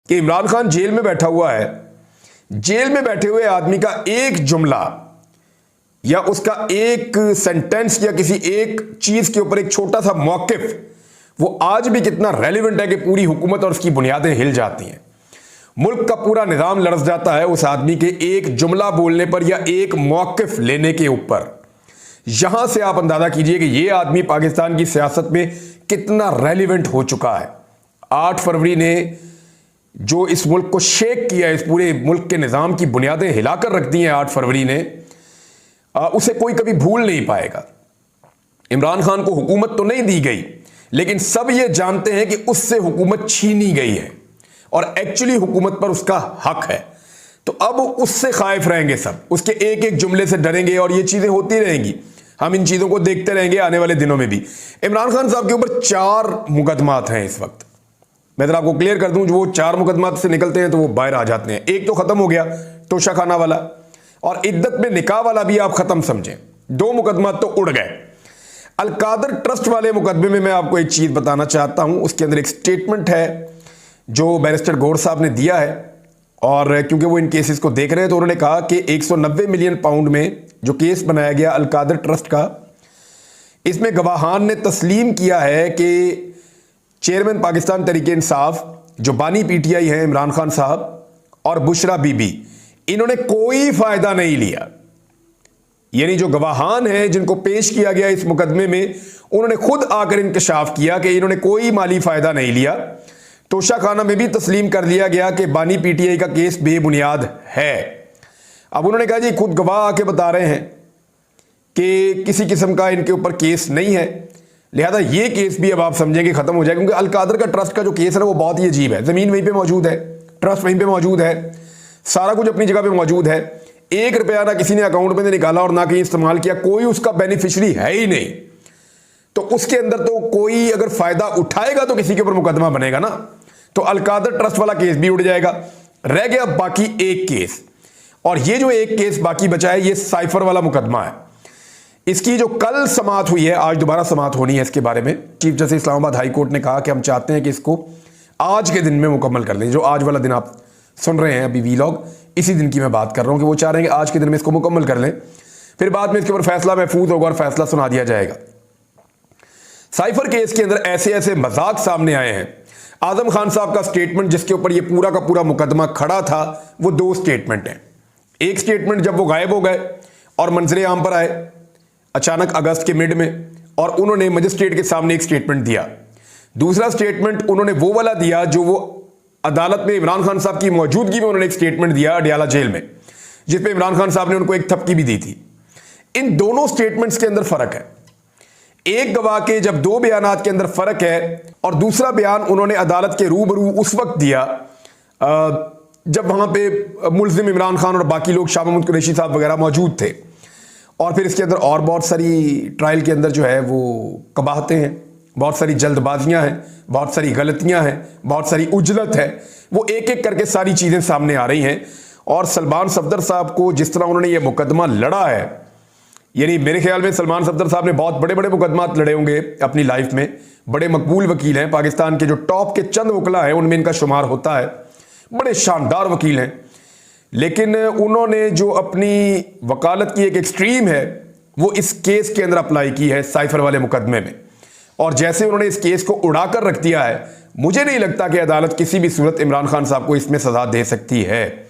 कि इमरान खान जेल में बैठा हुआ है, जेल में बैठे हुए आदमी का एक जुमला या उसका एक सेंटेंस या किसी एक चीज के ऊपर एक छोटा सा मौकिफ वो आज भी कितना रेलिवेंट है कि पूरी हुकूमत और उसकी बुनियादें हिल जाती हैं। मुल्क का पूरा निजाम लड़स जाता है उस आदमी के एक जुमला बोलने पर या एक मौकिफ लेने के ऊपर। यहां से आप अंदाजा कीजिए कि यह आदमी पाकिस्तान की सियासत में कितना रेलिवेंट हो चुका है। 8 फरवरी ने जो इस मुल्क को शेक किया, इस पूरे मुल्क के निजाम की बुनियादें हिलाकर रख दी हैं 8 फरवरी ने, उसे कोई कभी भूल नहीं पाएगा। इमरान खान को हुकूमत तो नहीं दी गई, लेकिन सब ये जानते हैं कि उससे हुकूमत छीनी गई है और एक्चुअली हुकूमत पर उसका हक है। तो अब उससे खाइफ रहेंगे सब, उसके एक एक जुमले से डरेंगे और ये चीजें होती रहेंगी। हम इन चीजों को देखते रहेंगे आने वाले दिनों में भी। इमरान खान साहब के ऊपर 4 मुकदमात हैं इस वक्त। मैं तो आपको क्लियर कर दूं, जो वो 4 मुकदमात से निकलते हैं तो वो बाहर आ जाते हैं। एक तो खत्म हो गया, तोशा खाना वाला, और इद्दत में निकाह वाला भी आप खत्म समझें। 2 मुकदमात तो उड़ गए। अलकादर ट्रस्ट वाले मुकदमे में मैं आपको एक चीज बताना चाहता हूं। उसके अंदर एक स्टेटमेंट है जो बैरिस्टर गौर साहब ने दिया है, और क्योंकि वो इन केसेस को देख रहे हैं तो उन्होंने कहा कि 190 मिलियन पाउंड में जो केस बनाया गया अलकादर ट्रस्ट का, इसमें गवाहान ने तस्लीम किया है कि चेयरमैन पाकिस्तान तहरीक इंसाफ जो बानी पीटीआई है इमरान खान साहब और बुशरा बीबी, इन्होंने कोई फायदा नहीं लिया। यानी जो गवाहान हैं जिनको पेश किया गया इस मुकदमे में, उन्होंने खुद आकर इंकशाफ किया कि इन्होंने कोई माली फायदा नहीं लिया। तोशा खाना में भी तस्लीम कर लिया गया कि बानी पीटीआई का केस बेबुनियाद है। अब उन्होंने कहा जी, खुद गवाह आके बता रहे हैं कि किसी किस्म का इनके ऊपर केस नहीं है, लिहाजा ये केस भी अब आप समझेंगे खत्म हो जाएगा। क्योंकि अलकादर का ट्रस्ट का जो केस है ना वो बहुत ही अजीब है। जमीन वहीं पे मौजूद है, ट्रस्ट वहीं पे मौजूद है, सारा कुछ अपनी जगह पे मौजूद है। 1 रुपया ना किसी ने अकाउंट में निकाला और ना कहीं इस्तेमाल किया, कोई उसका बेनिफिशियरी है ही नहीं। तो उसके अंदर तो कोई अगर फायदा उठाएगा तो किसी के ऊपर मुकदमा बनेगा ना। तो अलकादर ट्रस्ट वाला केस भी उड़ जाएगा। रह गया बाकी एक केस, और ये जो एक केस बाकी बचा है ये साइफर वाला मुकदमा है। इसकी जो कल समाअत हुई है, आज दोबारा समाअत होनी है इसके बारे में। Chief justice Islamabad high court ने कहा कि हम चाहते हैं कि इसको आज के दिन में मुकम्मल कर दें। जो आज वाला दिन आप सुन रहे हैं अभी वीलॉग, इसी दिन की मैं बात कर रहा हूं कि वो चाह रहे हैं कि आज के दिन में इसको मुकम्मल कर लें, फिर बाद में इसके ऊपर फैसला महफूज होगा और फैसला सुना दिया जाएगा। साइफर केस के अंदर ऐसे ऐसे मजाक सामने आए हैं। आजम खान साहब का स्टेटमेंट जिसके ऊपर ये पूरा का पूरा मुकदमा खड़ा था, वो 2 स्टेटमेंट हैं। एक स्टेटमेंट जब वो गायब हो गए और मंजरे आम पर आए अचानक अगस्त के मिड में, और उन्होंने मजिस्ट्रेट के सामने एक स्टेटमेंट दिया। दूसरा स्टेटमेंट उन्होंने वो वाला दिया जो वो अदालत में इमरान खान साहब की मौजूदगी में उन्होंने एक स्टेटमेंट दिया अडियाला जेल में, जिसपे इमरान खान साहब ने उनको एक थपकी भी दी थी। इन दोनों स्टेटमेंट्स के अंदर फर्क है। एक गवाह के जब 2 बयानात के अंदर फर्क है, और दूसरा बयान उन्होंने अदालत के रूबरू उस वक्त दिया जब वहां पे मुल्जिम इमरान खान और बाकी लोग शाह महमूद कुरैशी साहब वगैरह मौजूद थे। और फिर इसके अंदर और बहुत सारी ट्रायल के अंदर जो है वो कबाहतें हैं, बहुत सारी जल्दबाजियां हैं, बहुत सारी गलतियां हैं, बहुत सारी उजलत है। वो एक एक करके सारी चीज़ें सामने आ रही हैं। और सलमान सफदर साहब को जिस तरह उन्होंने ये मुकदमा लड़ा है, यानी मेरे ख्याल में सलमान सफदर साहब ने बहुत बड़े बड़े मुकदमात लड़े होंगे अपनी लाइफ में, बड़े मकबूल वकील हैं, पाकिस्तान के जो टॉप के चंद वकला हैं उनमें इनका शुमार होता है, बड़े शानदार वकील हैं। लेकिन उन्होंने जो अपनी वकालत की एक एक्सट्रीम है वो इस केस के अंदर अप्लाई की है साइफर वाले मुकदमे में, और जैसे उन्होंने इस केस को उड़ाकर रख दिया है, मुझे नहीं लगता कि अदालत किसी भी सूरत इमरान खान साहब को इसमें सजा दे सकती है।